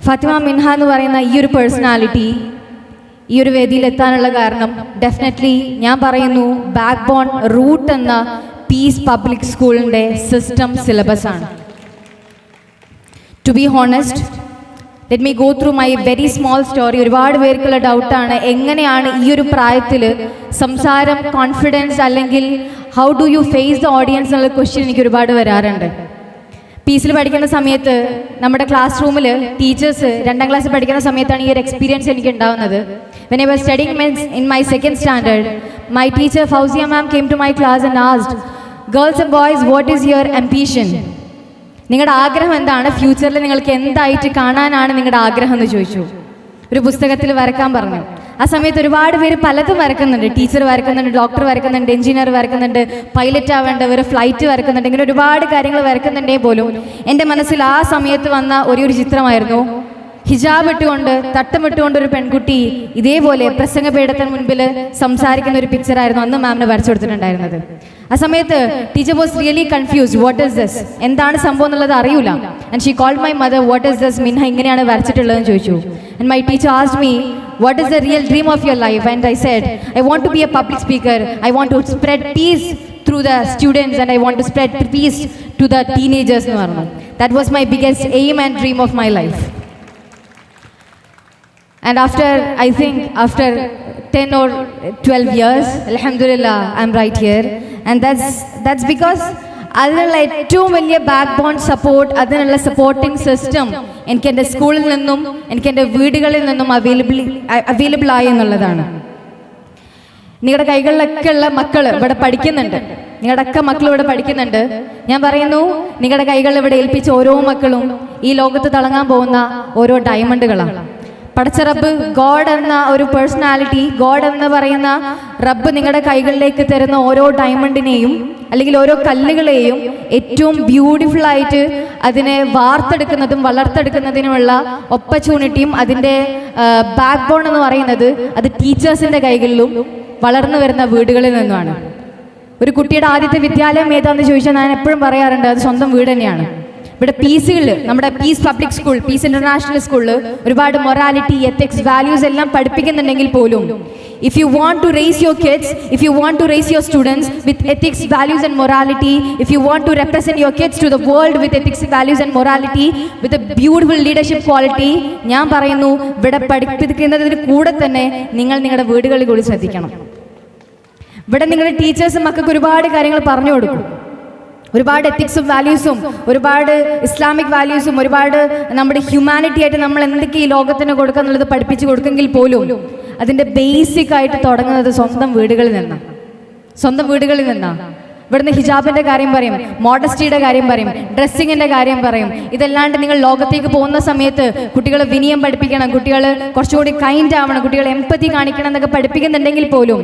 ഫാത്തിമ മിൻഹ എന്ന് പറയുന്ന ഈ ഒരു പേഴ്സണാലിറ്റി ഈ ഒരു വേദിയിൽ എത്താനുള്ള കാരണം ഡെഫിനറ്റ്ലി ഞാൻ പറയുന്നു ബാക്ക് ബോൺ റൂട്ട് എന്ന പീസ് പബ്ലിക് സ്കൂളിൻ്റെ സിസ്റ്റം സിലബസ് ആണ്. To be honest, let me go through my very small story. ഒരുപാട് പേർക്കുള്ള ഡൗട്ടാണ് എങ്ങനെയാണ് ഈ ഒരു പ്രായത്തിൽ സംസാരം, കോൺഫിഡൻസ് അല്ലെങ്കിൽ how do you face the audience എന്നുള്ള ക്വസ്റ്റ്യൻ എനിക്ക് ഒരുപാട് വരാറുണ്ട്. പീസിൽ പഠിക്കുന്ന സമയത്ത് നമ്മുടെ ക്ലാസ് റൂമിൽ ടീച്ചേഴ്സ് 2ാം ക്ലാസ്സിൽ പഠിക്കുന്ന സമയത്താണ് ഈ ഒരു എക്സ്പീരിയൻസ് എനിക്ക് ഉണ്ടാവുന്നത്. When I was studying in my 2nd standard, my teacher Fauzia ma'am came to my class and asked, "Girls and boys, what is your ambition?" നിങ്ങളുടെ ആഗ്രഹം എന്താണ്, ഫ്യൂച്ചറിൽ നിങ്ങൾക്ക് എന്തായിട്ട് കാണാനാണ് നിങ്ങളുടെ ആഗ്രഹം എന്ന് ചോദിച്ചു. ഒരു പുസ്തകത്തിൽ വരക്കാൻ പറഞ്ഞു. ആ സമയത്ത് ഒരുപാട് പേര് പലതും വരക്കുന്നുണ്ട്. ടീച്ചർ വരക്കുന്നുണ്ട്, ഡോക്ടർ വരക്കുന്നുണ്ട്, എഞ്ചിനീയർ വരക്കുന്നുണ്ട്, പൈലറ്റ് ആവേണ്ടവർ ഫ്ലൈറ്റ് വരക്കുന്നുണ്ട്, ഇങ്ങനെ ഒരുപാട് കാര്യങ്ങൾ വരക്കുന്നുണ്ടേ പോലും എൻ്റെ മനസ്സിൽ ആ സമയത്ത് വന്ന ഒരു ചിത്രമായിരുന്നു ഹിജാബ് ഇട്ടുകൊണ്ട് തട്ടമിട്ടുകൊണ്ട് ഒരു പെൺകുട്ടി ഇതേപോലെ പ്രസംഗപീഠത്തിന് മുൻപിൽ സംസാരിക്കുന്ന ഒരു പിക്ചറായിരുന്നു അന്ന് മാമിന് വരച്ചു കൊടുത്തിട്ടുണ്ടായിരുന്നത്. ആ സമയത്ത് teacher was really confused, what is this, എന്താണ് സംഭവം എന്നുള്ളത് അറിയില്ല. And she called my mother, what is this Minha, ഇങ്ങനെയാണ് വരച്ചിട്ടുള്ളതെന്ന് ചോദിച്ചു. And my teacher asked me, what is the real dream of your life? And I said, I want to be a public speaker. I want to spread peace through the students and I want to spread peace to the teenagers. That was my biggest aim and dream of my life. And I think after 10 or 12 years, alhamdulillah, I'm right here. And that's because അതിനുള്ള ഏറ്റവും വലിയ back bone support, അതിനുള്ള supporting system എനിക്ക് എൻ്റെ സ്കൂളിൽ നിന്നും എനിക്ക് എൻ്റെ വീടുകളിൽ നിന്നും അവൈലബിൾ ആയി എന്നുള്ളതാണ്. നിങ്ങളുടെ കൈകളിലൊക്കെ ഉള്ള മക്കൾ ഇവിടെ പഠിക്കുന്നുണ്ട്, നിങ്ങളുടെയൊക്കെ മക്കൾ ഇവിടെ പഠിക്കുന്നുണ്ട്. ഞാൻ പറയുന്നു, നിങ്ങളുടെ കൈകളിൽ ഇവിടെ ഏൽപ്പിച്ച ഓരോ മക്കളും ഈ ലോകത്ത് തിളങ്ങാൻ പോകുന്ന ഓരോ ഡയമണ്ടുകളാണ്. പടച്ച റബ്ബ്, ഗോഡ് എന്ന ഒരു പേഴ്സണാലിറ്റി, ഗോഡ് എന്ന് പറയുന്ന റബ്ബ് നിങ്ങളുടെ കൈകളിലേക്ക് തരുന്ന ഓരോ ഡയമണ്ടിനെയും അല്ലെങ്കിൽ ഓരോ കല്ലുകളെയും ഏറ്റവും ബ്യൂട്ടിഫുൾ ആയിട്ട് അതിനെ വാർത്തെടുക്കുന്നതും വളർത്തെടുക്കുന്നതിനുമുള്ള ഓപ്പർച്യൂണിറ്റിയും അതിൻ്റെ ബാക്ക് ബോൺ എന്ന് പറയുന്നത് അത് ടീച്ചേഴ്സിൻ്റെ കൈകളിലും വളർന്നു വരുന്ന വീടുകളിൽ നിന്നുമാണ്. ഒരു കുട്ടിയുടെ ആദ്യത്തെ വിദ്യാലയം ഏതാണെന്ന് ചോദിച്ചാൽ ഞാൻ എപ്പോഴും പറയാറുണ്ട്, അത് സ്വന്തം വീട് തന്നെയാണ്. ഇവിടെ പീസുകളിൽ, നമ്മുടെ peace public school, peace international സ്കൂളിൽ ഒരുപാട് മൊറാലിറ്റി, എത്തിക്സ്, വാല്യൂസ് എല്ലാം പഠിപ്പിക്കുന്നുണ്ടെങ്കിൽ പോലും if you want to raise your kids, if you want to raise your students with ethics, values and morality, if you want to represent your kids to the world with ethics, values and morality, with a beautiful leadership quality, ഞാൻ പറയുന്നു, ഇവിടെ പഠിപ്പിക്കുന്നതിന് കൂടെ തന്നെ നിങ്ങൾ നിങ്ങളുടെ വീടുകളിൽ കൂടി ശ്രദ്ധിക്കണം. ഇവിടെ നിങ്ങളുടെ ടീച്ചേഴ്സ് മക്കൾക്ക് ഒരുപാട് കാര്യങ്ങൾ പറഞ്ഞു കൊടുക്കും. ഒരുപാട് എത്തിക്സും വാല്യൂസും ഒരുപാട് ഇസ്ലാമിക് വാല്യൂസും ഒരുപാട് നമ്മുടെ ഹ്യൂമാനിറ്റി ആയിട്ട് നമ്മൾ എന്തൊക്കെ ഈ ലോകത്തിന് കൊടുക്കുക എന്നുള്ളത് പഠിപ്പിച്ചു കൊടുക്കെങ്കിൽ പോലും അതിൻ്റെ ബേസിക് ആയിട്ട് തുടങ്ങുന്നത് സ്വന്തം വീടുകളിൽ നിന്നാണ്. സ്വന്തം വീടുകളിൽ നിന്നാണ്. ഇവിടുന്ന് ഹിജാബിൻ്റെ കാര്യം പറയും, മോഡസ്റ്റിയുടെ കാര്യം പറയും, ഡ്രസ്സിങ്ങിൻ്റെ കാര്യം പറയും. ഇതല്ലാണ്ട് നിങ്ങൾ ലോകത്തേക്ക് പോകുന്ന സമയത്ത് കുട്ടികളെ വിനയം പഠിപ്പിക്കണം, കുട്ടികൾ കുറച്ചുകൂടി കൈൻഡ് ആവണം, കുട്ടികൾ എംപതി കാണിക്കണം എന്നൊക്കെ പഠിപ്പിക്കുന്നുണ്ടെങ്കിൽ പോലും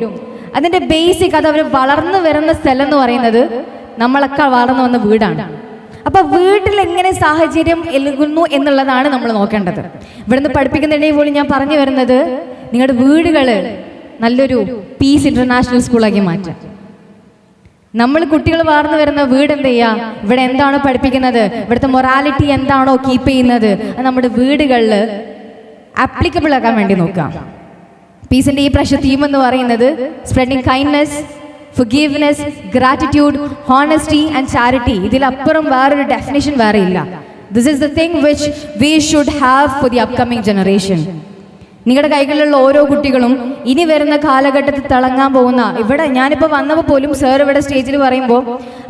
അതിൻ്റെ ബേസിക്, അത് അവർ വളർന്നു വരുന്ന സ്ഥലം എന്ന് പറയുന്നത് നമ്മളൊക്കെ വളർന്നു വന്ന വീടാണ്. അപ്പൊ വീട്ടിൽ എങ്ങനെ സാഹചര്യം എലുകുന്നു എന്നുള്ളതാണ് നമ്മൾ നോക്കേണ്ടത്. ഇവിടുന്ന് പഠിപ്പിക്കുന്നുണ്ടെങ്കിൽ പോലും ഞാൻ പറഞ്ഞു വരുന്നത്, നിങ്ങളുടെ വീടുകൾ നല്ലൊരു പീസ് ഇന്റർനാഷണൽ സ്കൂളാക്കി മാറ്റാം. നമ്മൾ കുട്ടികൾ വളർന്നു വരുന്ന വീട് എന്ത് ചെയ്യുക, ഇവിടെ എന്താണോ പഠിപ്പിക്കുന്നത്, ഇവിടുത്തെ മൊറാലിറ്റി എന്താണോ കീപ്പ് ചെയ്യുന്നത്, അത് നമ്മുടെ വീടുകളിൽ ആപ്ലിക്കബിൾ ആക്കാൻ വേണ്ടി നോക്കാം. പീസിന്റെ ഈ പ്രാവശ്യ തീം എന്ന് പറയുന്നത് spreading kindness, forgiveness, gratitude, honesty and charity. ഇതിലപ്പുറം വേറൊരു ഡെഫിനിഷൻ വേറെ ഇല്ല. This is the thing which we should have for the upcoming generation. നിങ്ങളുടെ കൈകളിലുള്ള ഓരോ കുട്ടികളും ഇനി വരുന്ന കാലഘട്ടത്തിൽ തിളങ്ങാൻ പോകുന്ന, ഇവിടെ ഞാനിപ്പോൾ വന്നപ്പോൾ പോലും സാർ ഇവിടെ സ്റ്റേജിൽ പറയുമ്പോൾ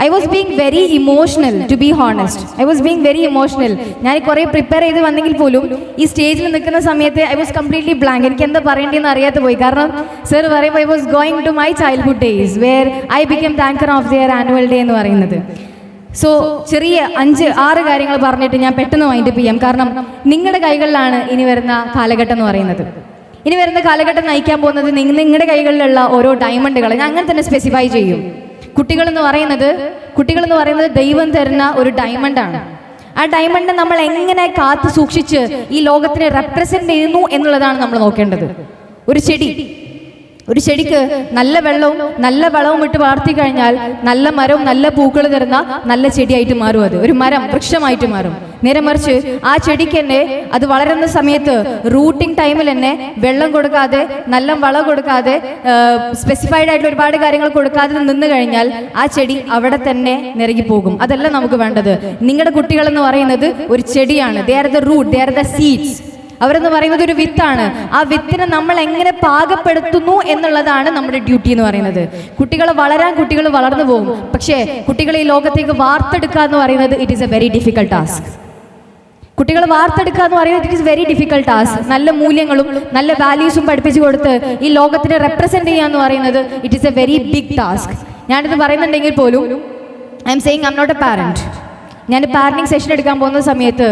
I was being very emotional, to be honest. I was being very emotional. ഞാൻ കുറേ പ്രിപ്പയർ ചെയ്ത് വന്നെങ്കിൽ പോലും ഈ സ്റ്റേജിൽ നിൽക്കുന്ന സമയത്ത് ഐ വാസ് കംപ്ലീറ്റ്ലി ബ്ലാങ്ക്. എനിക്ക് എന്താ പറയേണ്ടതെന്ന് അറിയാതെ പോയി. കാരണം സാർ പറയുമ്പോൾ I was going to my childhood days where I became the anchor of their annual day എന്ന് പറയുന്നത്. സോ ചെറിയ 5-6 കാര്യങ്ങൾ പറഞ്ഞിട്ട് ഞാൻ പെട്ടെന്ന് വൈൻഡപ്പ് ചെയ്യാം. കാരണം നിങ്ങളുടെ കൈകളിലാണ് ഇനി വരുന്ന കാലഘട്ടം എന്ന് പറയുന്നത്. ഇനി വരുന്ന കാലഘട്ടം നയിക്കാൻ പോകുന്നത് നിങ്ങളുടെ കൈകളിലുള്ള ഓരോ ഡയമണ്ടുകൾ. ഞാൻ അങ്ങനെ തന്നെ സ്പെസിഫൈ ചെയ്യും. കുട്ടികളെന്ന് പറയുന്നത് ദൈവം തരുന്ന ഒരു ഡയമണ്ടാണ്. ആ ഡയമണ്ട് നമ്മൾ എങ്ങനെ കാത്തു സൂക്ഷിച്ച് ഈ ലോകത്തിനെ റെപ്രസെന്റ് ചെയ്യുന്നു എന്നുള്ളതാണ് നമ്മൾ നോക്കേണ്ടത്. ഒരു ചെടി ഒരു ചെടിക്ക് നല്ല വെള്ളവും നല്ല വളവും ഇട്ട് വളർത്തി കഴിഞ്ഞാൽ നല്ല മരവും നല്ല പൂക്കൾ തരുന്ന നല്ല ചെടിയായിട്ട് മാറും. അത് ഒരു മരം, വൃക്ഷമായിട്ട് മാറും. നേരെ മറിച്ച് ആ ചെടിക്ക് തന്നെ അത് വളരുന്ന സമയത്ത് റൂട്ടിംഗ് ടൈമിൽ തന്നെ വെള്ളം കൊടുക്കാതെ, നല്ല വളം കൊടുക്കാതെ, സ്പെസിഫൈഡ് ആയിട്ടുള്ള ഒരുപാട് കാര്യങ്ങൾ കൊടുക്കാതെ നിന്ന് കഴിഞ്ഞാൽ ആ ചെടി അവിടെ തന്നെ നിരങ്ങി പോകും. അതല്ല നമുക്ക് വേണ്ടത്. നിങ്ങളുടെ കുട്ടികൾ എന്ന് പറയുന്നത് ഒരു ചെടിയാണ്. They are the root, they are the seeds. അവരെന്ന് പറയുന്നത് ഒരു വിത്താണ്. ആ വിത്തിനെ നമ്മൾ എങ്ങനെ പാകപ്പെടുത്തുന്നു എന്നുള്ളതാണ് നമ്മുടെ ഡ്യൂട്ടി എന്ന് പറയുന്നത്. കുട്ടികൾ വളരാൻ കുട്ടികൾ വളർന്നു പോകും. പക്ഷേ കുട്ടികളെ ഈ ലോകത്തേക്ക് വാർത്തെടുക്കുക എന്ന് പറയുന്നത് it is a very difficult task. കുട്ടികളെ വാർത്തെടുക്കുക എന്ന് പറയുന്നത് it is very difficult task. നല്ല മൂല്യങ്ങളും നല്ല വാല്യൂസും പഠിപ്പിച്ചു കൊടുത്ത് ഈ ലോകത്തിനെ റെപ്രസെന്റ് ചെയ്യുക എന്ന് പറയുന്നത് it is a very big task. ഞാനിത് പറയുന്നുണ്ടെങ്കിൽ പോലും I am saying I am not a parent. ഞാൻ പാരന്റിങ് സെഷൻ എടുക്കാൻ പോകുന്ന സമയത്ത്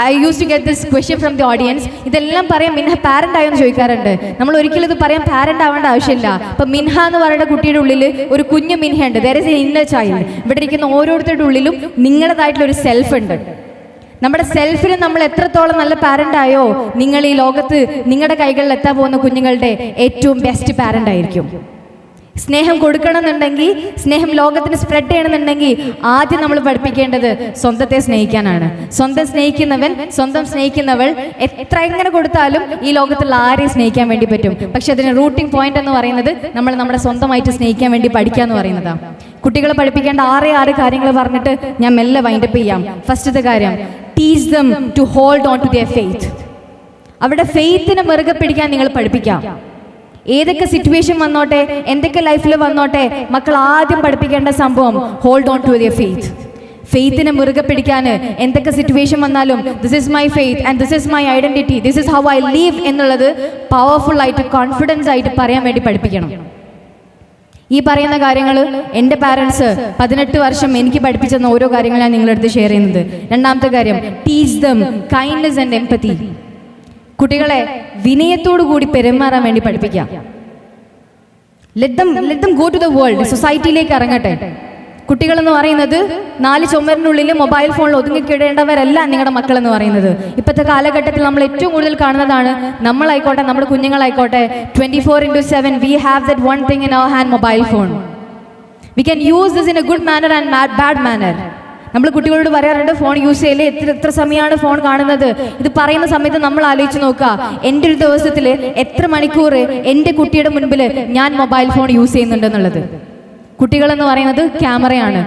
I used to get this question from the audience. ഇതെല്ലാം പറയാം മിൻഹ പാരന്റ് ആയോ എന്ന് ചോദിക്കാറുണ്ട്. നമ്മൾ ഒരിക്കലും ഇത് പറയാൻ പാരന്റ് ആവേണ്ട ആവശ്യമില്ല. ഇപ്പൊ മിൻഹ എന്ന് പറയുന്ന കുട്ടിയുടെ ഉള്ളിൽ ഒരു കുഞ്ഞു മിൻഹ ഉണ്ട്. There is A inner child. ഇവിടെ ഇരിക്കുന്ന ഓരോരുത്തരുടെ ഉള്ളിലും നിങ്ങളുടേതായിട്ടുള്ള ഒരു സെൽഫ് ഉണ്ട്. നമ്മുടെ സെൽഫിന് നമ്മൾ എത്രത്തോളം നല്ല പാരന്റ് ആയോ, നിങ്ങൾ ഈ ലോകത്ത് നിങ്ങളുടെ കൈകളിൽ എത്താൻ പോകുന്ന കുഞ്ഞുങ്ങളുടെ ഏറ്റവും ബെസ്റ്റ് പാരന്റ് ആയിരിക്കും. സ്നേഹം കൊടുക്കണമെന്നുണ്ടെങ്കിൽ, സ്നേഹം ലോകത്തിന് സ്പ്രെഡ് ചെയ്യണമെന്നുണ്ടെങ്കിൽ ആദ്യം നമ്മൾ പഠിപ്പിക്കേണ്ടത് സ്വന്തത്തെ സ്നേഹിക്കാനാണ്. സ്വന്തം സ്നേഹിക്കുന്നവൻ, സ്വന്തം സ്നേഹിക്കുന്നവൾ എങ്ങനെ കൊടുത്താലും ഈ ലോകത്തുള്ള ആരെയും സ്നേഹിക്കാൻ വേണ്ടി പറ്റും. പക്ഷെ അതിന് റൂട്ടിംഗ് പോയിന്റ് എന്ന് പറയുന്നത് നമ്മൾ നമ്മുടെ സ്വന്തമായിട്ട് സ്നേഹിക്കാൻ വേണ്ടി പഠിക്കുക എന്ന് പറയുന്നതാണ്. കുട്ടികളെ പഠിപ്പിക്കേണ്ട 6 കാര്യങ്ങൾ പറഞ്ഞിട്ട് ഞാൻ മെല്ലെ വൈൻഡപ്പ് ചെയ്യാം. ഫസ്റ്റത്തെ കാര്യം, teach them to hold on to their faith. അവരുടെ ഫെയ്ത്തിനെ മുറുകെ പിടിക്കാൻ നിങ്ങൾ പഠിപ്പിക്കാം. ഏതൊക്കെ സിറ്റുവേഷൻ വന്നോട്ടെ, എന്തൊക്കെ ലൈഫിൽ വന്നോട്ടെ, മക്കൾ ആദ്യം പഠിപ്പിക്കേണ്ട സംഭവം hold on to their faith. ഫെയ്ത്തിനെ മുറുകെ പിടിക്കാൻ എന്തൊക്കെ സിറ്റുവേഷൻ വന്നാലും this is my faith and this is my identity, this is how I live എന്നുള്ളത് പവർഫുൾ ആയിട്ട്, കോൺഫിഡൻസ് ആയിട്ട് പറയാൻ വേണ്ടി പഠിപ്പിക്കണം. ഈ പറയുന്ന കാര്യങ്ങൾ എൻ്റെ പാരൻസ് 18 വർഷം എനിക്ക് പഠിപ്പിച്ചെന്ന ഓരോ കാര്യങ്ങൾ ഞാൻ നിങ്ങളുടെ അടുത്ത് ഷെയർ ചെയ്യുന്നത്. രണ്ടാമത്തെ കാര്യം, teach them kindness and empathy. കുട്ടികളെ വിനയത്തോടു കൂടി പെരുമാറാൻ വേണ്ടി പഠിപ്പിക്കാം. Let them go to the world, സൊസൈറ്റിയിലേക്ക് ഇറങ്ങട്ടെ. കുട്ടികൾ എന്ന് പറയുന്നത് 4 ചുമരിനുള്ളിൽ മൊബൈൽ ഫോണിൽ ഒതുങ്ങിക്കിടേണ്ടവരല്ല നിങ്ങളുടെ മക്കൾ എന്ന് പറയുന്നത്. ഇപ്പോഴത്തെ കാലഘട്ടത്തിൽ നമ്മൾ ഏറ്റവും കൂടുതൽ കാണുന്നതാണ്, നമ്മളായിക്കോട്ടെ നമ്മുടെ കുഞ്ഞുങ്ങളായിക്കോട്ടെ 24/7 we have that one thing in our hand, mobile phone. We can use this in a good manner and bad manner. നമ്മൾ കുട്ടികളോട് പറയാറുണ്ട് ഫോൺ യൂസ് ചെയ്യല്ലേ, എത്ര സമയമാണ് ഫോൺ കാണുന്നത്. ഇത് പറയുന്ന സമയത്ത് നമ്മൾ ആലോചിച്ച് നോക്കുക, എൻ്റെ ഒരു ദിവസത്തിൽ എത്ര മണിക്കൂർ എൻ്റെ കുട്ടിയുടെ മുൻപിൽ ഞാൻ മൊബൈൽ ഫോൺ യൂസ് ചെയ്യുന്നുണ്ടെന്നുള്ളത്. കുട്ടികളെന്ന് പറയുന്നത് ക്യാമറയാണ്.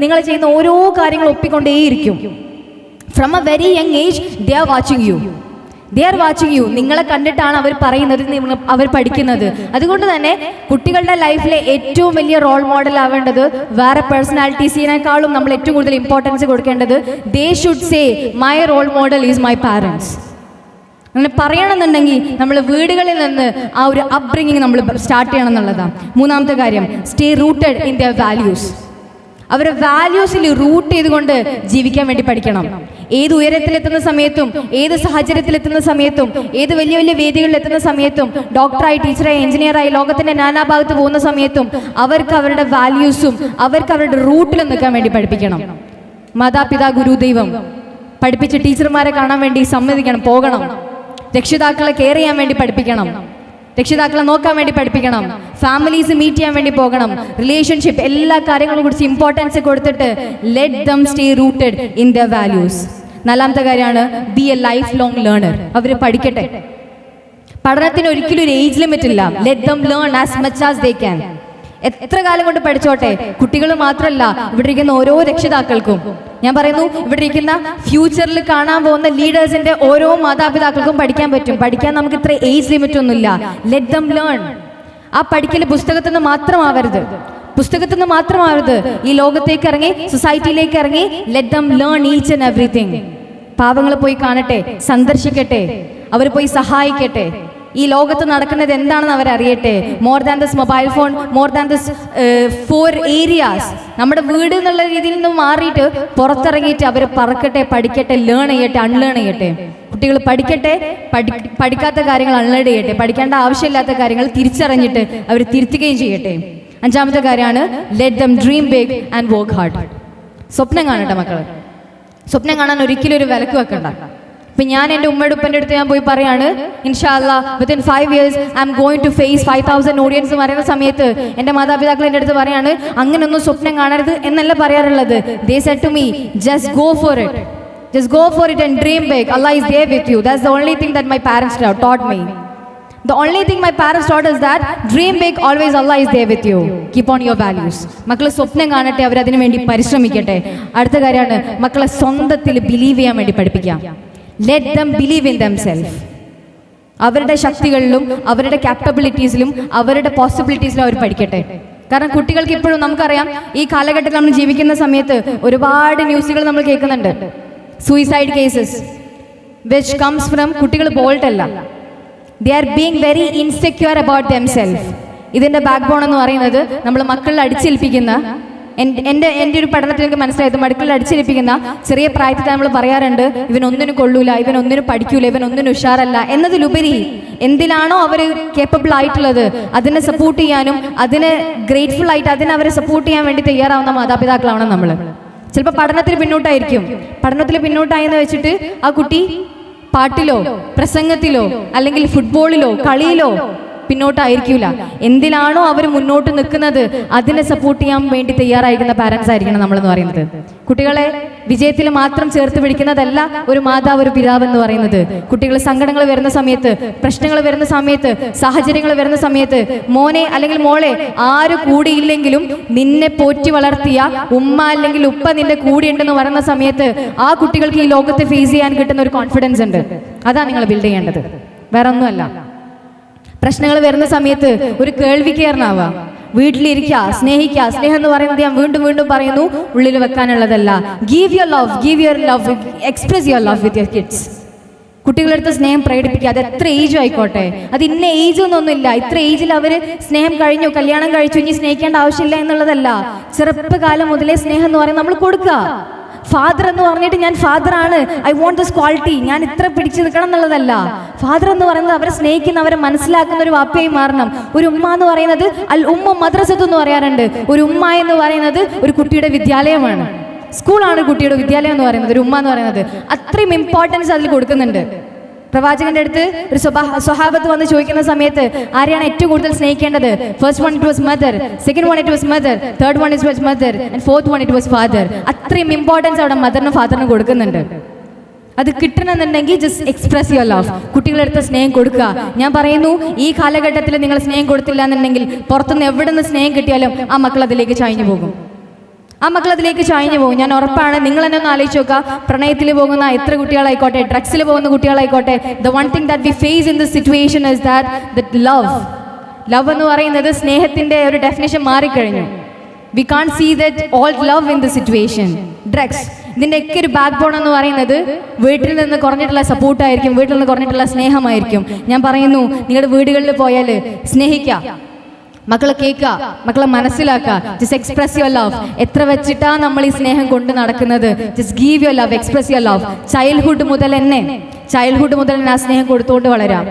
നിങ്ങൾ ചെയ്യുന്ന ഓരോ കാര്യങ്ങൾ ഒപ്പിക്കൊണ്ടേയിരിക്കും. From a very young age they are watching you. നിങ്ങളെ കണ്ടിട്ടാണ് അവർ പറയുന്നത്, അവർ പഠിക്കുന്നത്. അതുകൊണ്ട് തന്നെ കുട്ടികളുടെ ലൈഫിലെ ഏറ്റവും വലിയ റോൾ മോഡൽ ആവേണ്ടത് വേറെ പേഴ്സണാലിറ്റീസിനേക്കാളും നമ്മൾ ഏറ്റവും കൂടുതൽ ഇമ്പോർട്ടൻസ് കൊടുക്കേണ്ടത് they should say my role model is my parents. അങ്ങനെ പറയണമെന്നുണ്ടെങ്കിൽ നമ്മൾ വീടുകളിൽ നിന്ന് ആ ഒരു അപ്ബ്രിങ്ങിങ് നമ്മൾ സ്റ്റാർട്ട് ചെയ്യണം എന്നുള്ളതാണ്. മൂന്നാമത്തെ കാര്യം, stay rooted in their values. അവരെ വാല്യൂസിൽ റൂട്ട് ചെയ്തുകൊണ്ട് ജീവിക്കാൻ വേണ്ടി പഠിക്കണം. ഏത് ഉയരത്തിലെത്തുന്ന സമയത്തും, ഏത് സാഹചര്യത്തിലെത്തുന്ന സമയത്തും, ഏത് വലിയ വലിയ വേദികളിൽ എത്തുന്ന സമയത്തും, ഡോക്ടറായി, ടീച്ചറായി, എഞ്ചിനീയറായി ലോകത്തിന്റെ നാനാഭാഗത്ത് പോകുന്ന സമയത്തും അവർക്ക് അവരുടെ വാല്യൂസും അവർക്ക് അവരുടെ റൂട്ടിൽ നിൽക്കാൻ വേണ്ടി പഠിപ്പിക്കണം. മാതാപിതാ ഗുരു ദൈവം പഠിപ്പിച്ച ടീച്ചർമാരെ കാണാൻ വേണ്ടി സമ്മതിക്കണം, പോകണം. രക്ഷിതാക്കളെ കെയർ ചെയ്യാൻ വേണ്ടി പഠിപ്പിക്കണം, രക്ഷിതാക്കളെ നോക്കാൻ വേണ്ടി പഠിപ്പിക്കണം, ഫാമിലീസ് മീറ്റ് ചെയ്യാൻ വേണ്ടി പോകണം, റിലേഷൻഷിപ്പ് എല്ലാ കാര്യങ്ങളും കുറിച്ച് ഇമ്പോർട്ടൻസ് കൊടുത്തിട്ട് let them stay rooted in the values. നാലാമത്തെ കാര്യമാണ് be a life long learner. അവർ പഠിക്കട്ടെ. പഠനത്തിന് ഒരിക്കലും ഒരു ഏജ് ലിമിറ്റ് ഇല്ല. Let them learn as much as they can. എത്ര കാലം കൊണ്ട് പഠിച്ചോട്ടെ. കുട്ടികൾ മാത്രമല്ല, ഇവിടെ ഇരിക്കുന്ന ഓരോ രക്ഷിതാക്കൾക്കും ഞാൻ പറയുന്നു, ഇവിടെ ഇരിക്കുന്ന ഫ്യൂച്ചറിൽ കാണാൻ പോകുന്ന ലീഡേഴ്സിന്റെ ഓരോ മാതാപിതാക്കൾക്കും പഠിക്കാൻ പറ്റും. പഠിക്കാൻ നമുക്ക് ഇത്ര ഏജ് ലിമിറ്റ് ഒന്നുമില്ല. Let them learn. ആ പഠിക്കൽ പുസ്തകത്തിൽ നിന്ന് മാത്രമാവരുത്. ഈ ലോകത്തേക്ക് ഇറങ്ങി, സൊസൈറ്റിയിലേക്ക് ഇറങ്ങി let them learn each and everything. പാവങ്ങൾ പോയി കാണട്ടെ, സന്ദർശിക്കട്ടെ, അവർ പോയി സഹായിക്കട്ടെ. ഈ ലോകത്ത് നടക്കുന്നത് എന്താണെന്ന് അവരറിയട്ടെ. More than this mobile phone, more than this 4 areas. നമ്മുടെ വീട് എന്നുള്ള രീതിയിൽ നിന്ന് മാറിയിട്ട് പുറത്തിറങ്ങിയിട്ട് അവർ പറക്കട്ടെ, പഠിക്കട്ടെ, ലേൺ ചെയ്യട്ടെ, അൺലേൺ ചെയ്യട്ടെ. കുട്ടികൾ പഠിക്കട്ടെ, പഠിക്കാത്ത കാര്യങ്ങൾ അൺലേൺ ചെയ്യട്ടെ, പഠിക്കേണ്ട ആവശ്യമില്ലാത്ത കാര്യങ്ങൾ തിരിച്ചറിഞ്ഞിട്ട് അവർ തിരുത്തുകയും ചെയ്യട്ടെ. അഞ്ചാമത്തെ കാര്യമാണ് let them dream big and work hard. സ്വപ്നം കാണട്ടെ മക്കൾ. സ്വപ്നം കാണാൻ ഒരിക്കലും ഒരു വിലക്ക് വെക്കണ്ട. ഇപ്പം ഞാൻ എൻ്റെ ഉമ്മയുടെ ഉപ്പൻ്റെ അടുത്ത് ഞാൻ പോയി പറയാണ്, ഇൻഷാ അല്ലാ within 5 years I am going to face 5,000 audience എന്ന് പറയുന്ന സമയത്ത് എൻ്റെ മാതാപിതാക്കൾ എൻ്റെ അടുത്ത് പറയാണ്, അങ്ങനെയൊന്നും സ്വപ്നം കാണരുത് എന്നല്ല പറയാറുള്ളത്. They said to me, just go for it, just go for it and dream big. Allah is there with you. That's the only thing that my parents taught me. The only thing my parents taught is that dream big, always Allah is there with you. Keep on your values. മക്കൾ സ്വപ്നം കാണട്ടെ, അവരതിനു വേണ്ടി പരിശ്രമിക്കട്ടെ. അടുത്ത കാര്യമാണ് മക്കളെ സ്വന്തത്തിൽ believe ചെയ്യാൻ വേണ്ടി പഠിപ്പിക്കാം. Let them believe in themselves. അവരുടെ ശക്തികളിലും അവരുടെ കാപ്പബിലിറ്റീസിലും അവരുടെ പോസിബിലിറ്റീസിലും അവർ പഠിക്കട്ടെ. കാരണം കുട്ടികൾക്ക് ഇപ്പോഴും നമുക്കറിയാം, ഈ കാലഘട്ടത്തിൽ നമ്മൾ ജീവിക്കുന്ന സമയത്ത് ഒരുപാട് ന്യൂസുകൾ നമ്മൾ കേൾക്കുന്നുണ്ട്. Suicide cases which comes from കുട്ടികൾ ബോൾഡ് അല്ല, they are being very insecure about themself. ഇതിൻ്റെ ബാക്ക് ബോൺ എന്ന് പറയുന്നത് നമ്മൾ മക്കളിൽ അടിച്ചേൽപ്പിക്കുന്ന, എൻ്റെ ഒരു പഠനത്തിൽ എനിക്ക് മനസ്സിലായത്, മക്കളിൽ അടിച്ചേൽപ്പിക്കുന്ന ചെറിയ പ്രായത്തിൽ നമ്മൾ പറയാറുണ്ട്, ഇവനൊന്നിനും കൊള്ളൂല, ഇവനൊന്നിനും പഠിക്കൂല, ഇവനൊന്നിനും ഉഷാറല്ല എന്നതിലുപരി എന്തിലാണോ അവർ കേപ്പബിൾ ആയിട്ടുള്ളത് അതിനെ സപ്പോർട്ട് ചെയ്യാനും അതിനെ ഗ്രേറ്റ്ഫുൾ ആയിട്ട് അതിനെ സപ്പോർട്ട് ചെയ്യാൻ വേണ്ടി തയ്യാറാവുന്ന മാതാപിതാക്കളാണ് നമ്മൾ. ചിലപ്പോൾ പഠനത്തിൽ പിന്നോട്ടായിരിക്കും, പഠനത്തിൽ പിന്നോട്ടായെന്ന് വെച്ചിട്ട് ആ കുട്ടി പാട്ടിലോ പ്രസംഗത്തിലോ അല്ലെങ്കിൽ ഫുട്ബോളിലോ കളിയിലോ പിന്നോട്ടായിരിക്കില്ല. എന്തിലാണോ അവർ മുന്നോട്ട് നിൽക്കുന്നത് അതിനെ സപ്പോർട്ട് ചെയ്യാൻ വേണ്ടി തയ്യാറായിരിക്കുന്ന പാരൻസ് ആയിരിക്കണം നമ്മളെന്ന് പറയുന്നത്. കുട്ടികളെ വിജയത്തിൽ മാത്രം ചേർത്ത് പിടിക്കുന്നതല്ല ഒരു മാതാവ്, ഒരു പിതാവ് എന്ന് പറയുന്നത്. കുട്ടികൾ സങ്കടങ്ങൾ വരുന്ന സമയത്ത്, പ്രശ്നങ്ങൾ വരുന്ന സമയത്ത്, സാഹചര്യങ്ങൾ വരുന്ന സമയത്ത്, മോനെ അല്ലെങ്കിൽ മോളെ ആര് കൂടിയില്ലെങ്കിലും നിന്നെ പോറ്റി വളർത്തിയ ഉമ്മ അല്ലെങ്കിൽ ഉപ്പ നിന്റെ കൂടെയുണ്ടെന്ന് പറയുന്ന സമയത്ത് ആ കുട്ടികൾക്ക് ഈ ലോകത്തെ ഫേസ് ചെയ്യാൻ കിട്ടുന്ന ഒരു കോൺഫിഡൻസ് ഉണ്ട്. അതാണ് നിങ്ങൾ ബിൽഡ് ചെയ്യേണ്ടത്, വേറെ ഒന്നുമല്ല. പ്രശ്നങ്ങൾ വരുന്ന സമയത്ത് ഒരു കേൾവിക്കാരനാവുക, വീട്ടിലിരിക്കുക, സ്നേഹിക്കുക. സ്നേഹം എന്ന് പറയുന്നത് ഞാൻ വീണ്ടും വീണ്ടും പറയുന്നു, ഉള്ളിൽ വെക്കാനുള്ളതല്ല. Give your love, express your love with your kids. കുട്ടികളെടുത്ത് സ്നേഹം പ്രകടിപ്പിക്കുക. അത് എത്ര ഏജും ആയിക്കോട്ടെ, അത് ഇന്ന ഏജ് ഒന്നൊന്നുമില്ല. ഇത്ര ഏജിൽ അവർ സ്നേഹം കഴിഞ്ഞു, കല്യാണം കഴിച്ചു, ഇനി സ്നേഹിക്കേണ്ട ആവശ്യമില്ല എന്നുള്ളതല്ല. ചെറുപ്പകാലം മുതലേ സ്നേഹം എന്ന് പറയുന്നത് നമ്മൾ കൊടുക്കുക. ഫാദർ എന്ന് പറഞ്ഞിട്ട് ഞാൻ ഫാദറാണ്, ഐ വോണ്ട് ദിസ് ക്വാളിറ്റി, ഞാൻ ഇത്ര പിടിച്ചു നിൽക്കണം എന്നുള്ളതല്ല. ഫാദർ എന്ന് പറയുന്നത് അവരെ സ്നേഹിക്കുന്ന, അവരെ മനസ്സിലാക്കുന്ന ഒരു വാപ്പയായി മാറണം. ഒരു ഉമ്മ എന്ന് പറയുന്നത് അൽ ഉമ്മ മദ്രസത്ത് എന്ന് പറയാറുണ്ട്. ഒരു ഉമ്മ എന്ന് പറയുന്നത് ഒരു കുട്ടിയുടെ വിദ്യാലയമാണ്, സ്കൂളാണ് കുട്ടിയുടെ വിദ്യാലയം എന്ന് പറയുന്നത്. ഒരു ഉമ്മ എന്ന് പറയുന്നത് അത്രയും ഇമ്പോർട്ടൻസ് അതിൽ കൊടുക്കുന്നുണ്ട്. പ്രവാചകന്റെ അടുത്ത് ഒരു സ്വഹാബത്ത് വന്ന് ചോദിക്കുന്ന സമയത്ത് ആരെയാണ് ഏറ്റവും കൂടുതൽ സ്നേഹിക്കേണ്ടത്? First one it was mother, second one it was mother, third one it was mother and fourth one it was father. അത്രയും ഇമ്പോർട്ടൻസ് അവിടെ മദറിനും ഫാദറിനും കൊടുക്കുന്നുണ്ട്. അത് കിട്ടണമെന്നുണ്ടെങ്കിൽ ജസ്റ്റ് എക്സ്പ്രസ് യുവർ ലവ്. കുട്ടികളെടുത്ത് സ്നേഹം കൊടുക്കുക. ഞാൻ പറയുന്നു, ഈ കാലഘട്ടത്തിൽ നിങ്ങൾ സ്നേഹം കൊടുത്തില്ല എന്നുണ്ടെങ്കിൽ പുറത്തുനിന്ന് എവിടെ നിന്ന് സ്നേഹം കിട്ടിയാലും ആ മക്കൾ അതിലേക്ക് ചായഞ്ഞു പോകും. ഞാൻ ഉറപ്പാണ്. നിങ്ങൾ തന്നെ ഒന്ന് ആലോചിച്ച് നോക്കുക, പ്രണയത്തിൽ പോകുന്ന എത്ര കുട്ടികളായിക്കോട്ടെ, ഡ്രഗ്സിൽ പോകുന്ന കുട്ടികളായിക്കോട്ടെ, the one thing that we face in this situation is that love എന്ന് പറയുന്നത് സ്നേഹത്തിന്റെ ഒരു ഡെഫിനേഷൻ മാറിക്കഴിഞ്ഞു. We can see that all love in the situation. Drugs ഇതിൻ്റെയൊക്കെ ഒരു ബാക്ക് ബോൺ എന്ന് പറയുന്നത് വീട്ടിൽ നിന്ന് കുറഞ്ഞിട്ടുള്ള സപ്പോർട്ടായിരിക്കും, വീട്ടിൽ നിന്ന് കുറഞ്ഞിട്ടുള്ള സ്നേഹമായിരിക്കും. ഞാൻ പറയുന്നു, നിങ്ങളുടെ വീടുകളിൽ പോയാൽ സ്നേഹിക്കുക, മക്കളെ കേൾക്കുക, മക്കളെ മനസ്സിലാക്കുക. Just express your love. എത്ര വെച്ചിട്ടാ നമ്മൾ ഈ സ്നേഹം കൊണ്ട് നടക്കുന്നത്? Just give your love, express your love. Childhood മുതൽ തന്നെ ആ സ്നേഹം കൊടുത്തുകൊണ്ട് വളരാം.